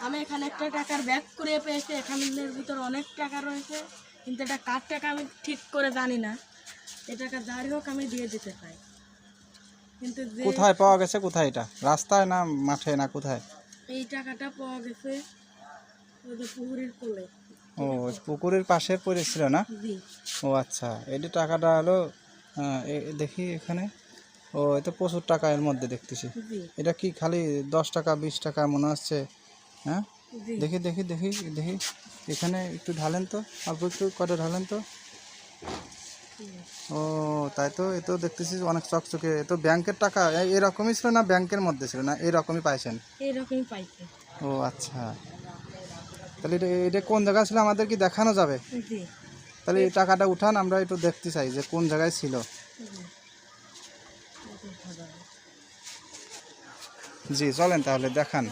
আমি এখানে একটা টাকার ব্যাগ কুড়িয়ে পেয়েছি, এখানের ভিতর অনেক টাকা রয়েছে, কিন্তু এটা কার টাকা আমি ঠিক করে জানি না। এই টাকা যাই হোক আমি দিয়ে দিতে চাই। কিন্তু কোথায় পাওয়া গেছে, কোথায় এটা, রাস্তায় না মাঠে না কোথায়? এই টাকাটা পাওয়া গেছে ওই যে পুকুরের কোলে। ও পুকুরের পাশে পড়েছিল না? জি ও আচ্ছা, এই টাকাটা হলো দেখি এখানে। ও এটা প্রচুর টাকা এর মধ্যে দেখতেছি। জি এটা কি খালি 10 টাকা 20 টাকা মনে হচ্ছে? হ্যাঁ জি দেখি দেখি দেখি দেখি এখানে একটু ঢালেন তো, অল্প একটু কটা ঢালেন তো। ও তাই তো, এ তো দেখতেছি অনেক চকচকে। এ তো ব্যাংকের টাকা এরকমই ছিল না, ব্যাংকের মধ্যে ছিল না, এরকমই পাইছেন? এইরকমই পাইছে। ও আচ্ছা, তাহলে এটা এটা কোন জায়গা ছিল আমাদের কি দেখানো যাবে? জি তাহলে এই টাকাটা উঠান, আমরা একটু দেখতে চাই যে কোন জায়গায় ছিল। জি জি চলেন তাহলে দেখান।